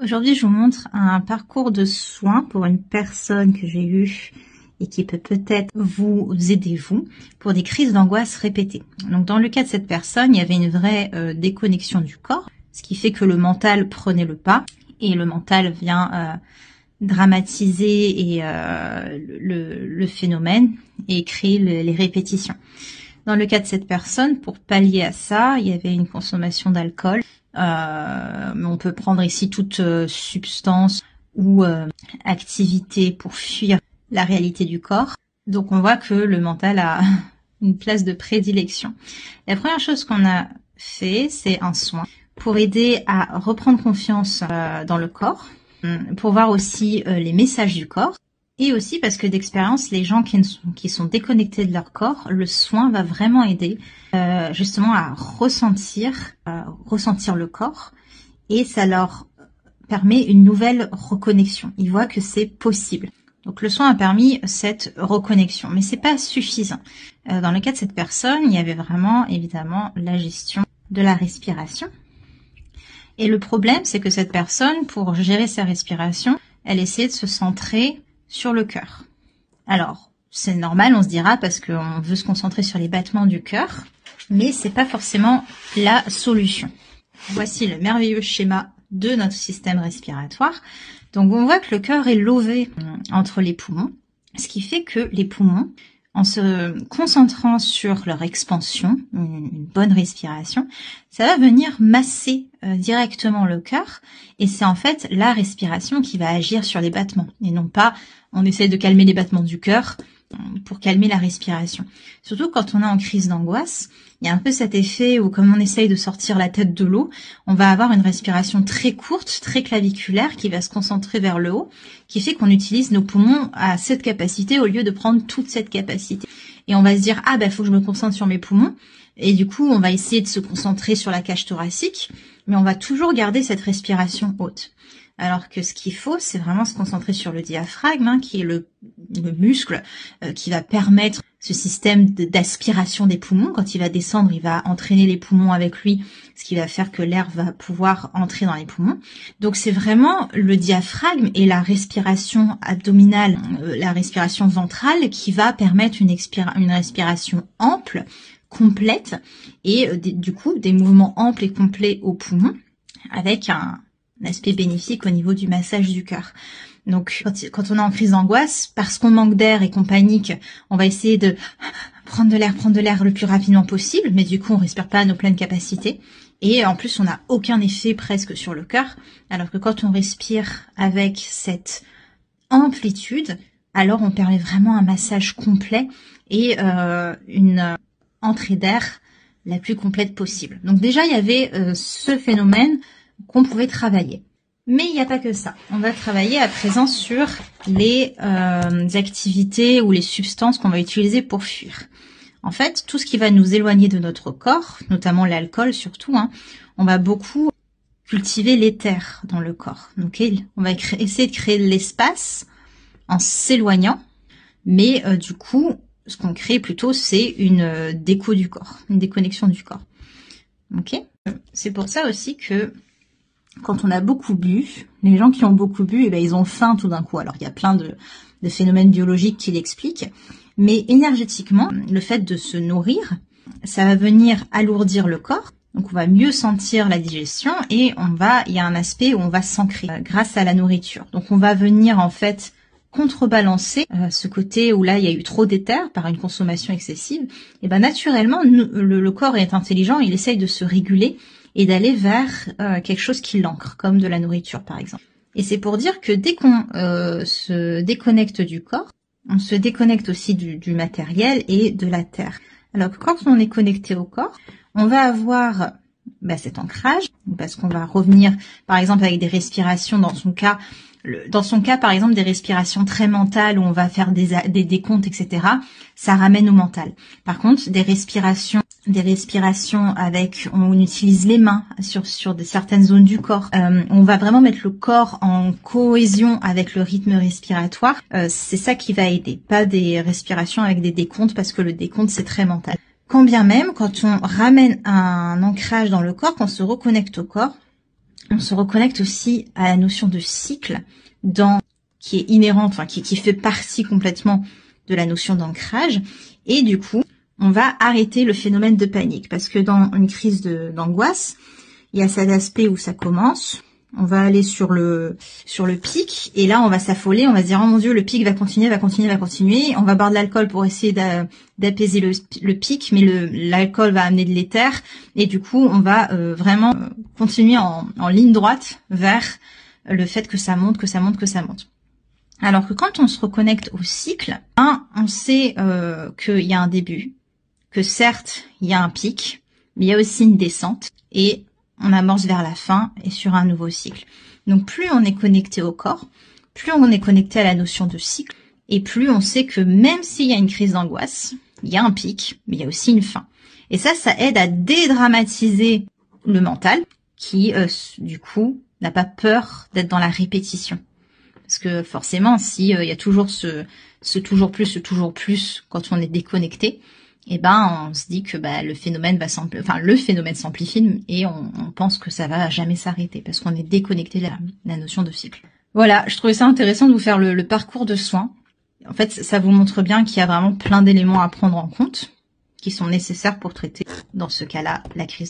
Aujourd'hui, je vous montre un parcours de soins pour une personne que j'ai eue et qui peut peut-être vous aider, vous, pour des crises d'angoisse répétées. Donc, dans le cas de cette personne, il y avait une vraie déconnexion du corps, ce qui fait que le mental prenait le pas et le mental vient dramatiser le phénomène et créer les répétitions. Dans le cas de cette personne, pour pallier à ça, il y avait une consommation d'alcool. On peut prendre ici toute substance ou activité pour fuir la réalité du corps. Donc on voit que le mental a une place de prédilection. La première chose qu'on a fait, c'est un soin pour aider à reprendre confiance dans le corps, pour voir aussi les messages du corps. Et aussi parce que d'expérience, les gens qui sont déconnectés de leur corps, le soin va vraiment aider justement à ressentir le corps, et ça leur permet une nouvelle reconnexion. Ils voient que c'est possible. Donc le soin a permis cette reconnexion, mais c'est pas suffisant. Dans le cas de cette personne, il y avait vraiment évidemment la gestion de la respiration. Et le problème, c'est que cette personne, pour gérer sa respiration, elle essayait de se centrer sur le cœur. Alors, c'est normal, on se dira, parce qu'on veut se concentrer sur les battements du cœur, mais c'est pas forcément la solution. Voici le merveilleux schéma de notre système respiratoire. Donc, on voit que le cœur est lové entre les poumons, ce qui fait que les poumons, en se concentrant sur leur expansion, une bonne respiration, ça va venir masser directement le cœur, et c'est en fait la respiration qui va agir sur les battements, et non pas on essaie de calmer les battements du cœur pour calmer la respiration. Surtout quand on est en crise d'angoisse, il y a un peu cet effet où, comme on essaye de sortir la tête de l'eau, on va avoir une respiration très courte, très claviculaire, qui va se concentrer vers le haut, qui fait qu'on utilise nos poumons à cette capacité au lieu de prendre toute cette capacité. Et on va se dire, ah ben faut que je me concentre sur mes poumons, et du coup on va essayer de se concentrer sur la cage thoracique, mais on va toujours garder cette respiration haute. Alors que ce qu'il faut, c'est vraiment se concentrer sur le diaphragme, qui est le muscle qui va permettre ce système d'aspiration des poumons. Quand il va descendre, il va entraîner les poumons avec lui, ce qui va faire que l'air va pouvoir entrer dans les poumons. Donc c'est vraiment le diaphragme et la respiration abdominale, la respiration ventrale, qui va permettre une respiration ample, complète, et du coup des mouvements amples et complets aux poumons, avec un aspect bénéfique au niveau du massage du cœur. Donc quand on est en crise d'angoisse, parce qu'on manque d'air et qu'on panique, on va essayer de prendre de l'air le plus rapidement possible, mais du coup on respire pas à nos pleines capacités, et en plus on n'a aucun effet presque sur le cœur, alors que quand on respire avec cette amplitude, alors on permet vraiment un massage complet et une entrée d'air la plus complète possible. Donc déjà il y avait ce phénomène qu'on pouvait travailler. Mais il n'y a pas que ça. On va travailler à présent sur les activités ou les substances qu'on va utiliser pour fuir. En fait, tout ce qui va nous éloigner de notre corps, notamment l'alcool surtout, on va beaucoup cultiver l'éther dans le corps. Donc on va essayer de créer de l'espace en s'éloignant, mais du coup, ce qu'on crée plutôt, c'est une déco du corps, une déconnexion du corps. Ok ? C'est pour ça aussi que quand on a beaucoup bu, les gens qui ont beaucoup bu, ils ont faim tout d'un coup. Alors il y a plein de phénomènes biologiques qui l'expliquent, mais énergétiquement, le fait de se nourrir, ça va venir alourdir le corps. Donc on va mieux sentir la digestion, et il y a un aspect où on va s'ancrer grâce à la nourriture. Donc on va venir en fait contrebalancer ce côté où là il y a eu trop d'éther par une consommation excessive. Et naturellement, le corps est intelligent, il essaye de se réguler et d'aller vers quelque chose qui l'ancre, comme de la nourriture par exemple. Et c'est pour dire que dès qu'on se déconnecte du corps, on se déconnecte aussi du matériel et de la terre. Alors que quand on est connecté au corps, on va avoir cet ancrage, parce qu'on va revenir par exemple avec des respirations, dans son cas par exemple des respirations très mentales où on va faire des décomptes, etc. Ça ramène au mental. Par contre, des respirations avec, on utilise les mains sur certaines zones du corps. On va vraiment mettre le corps en cohésion avec le rythme respiratoire. C'est ça qui va aider, pas des respirations avec des décomptes, parce que le décompte c'est très mental. Quand bien même, quand on ramène un ancrage dans le corps, qu'on se reconnecte au corps, On se reconnecte aussi à la notion de cycle qui est inhérente, enfin qui fait partie complètement de la notion d'ancrage. Et du coup, on va arrêter le phénomène de panique. Parce que dans une crise d'angoisse, il y a cet aspect où ça commence. On va aller sur le pic. Et là, on va s'affoler. On va se dire, oh mon Dieu, le pic va continuer, va continuer, va continuer. On va boire de l'alcool pour essayer d'apaiser le pic. Mais l'alcool va amener de l'éther. Et du coup, on va vraiment continuer en ligne droite vers le fait que ça monte, que ça monte, que ça monte. Alors que quand on se reconnecte au cycle, on sait qu'il y a un début, que certes, il y a un pic, mais il y a aussi une descente, et on amorce vers la fin et sur un nouveau cycle. Donc plus on est connecté au corps, plus on est connecté à la notion de cycle, et plus on sait que même s'il y a une crise d'angoisse, il y a un pic, mais il y a aussi une fin. Et ça aide à dédramatiser le mental, qui, du coup, n'a pas peur d'être dans la répétition. Parce que forcément, s'il y a toujours ce toujours plus quand on est déconnecté, eh ben on se dit que le phénomène s'amplifie et on pense que ça va jamais s'arrêter parce qu'on est déconnecté de la notion de cycle. Voilà, je trouvais ça intéressant de vous faire le parcours de soins. En fait, ça vous montre bien qu'il y a vraiment plein d'éléments à prendre en compte qui sont nécessaires pour traiter, dans ce cas-là, la crise d'angoisse.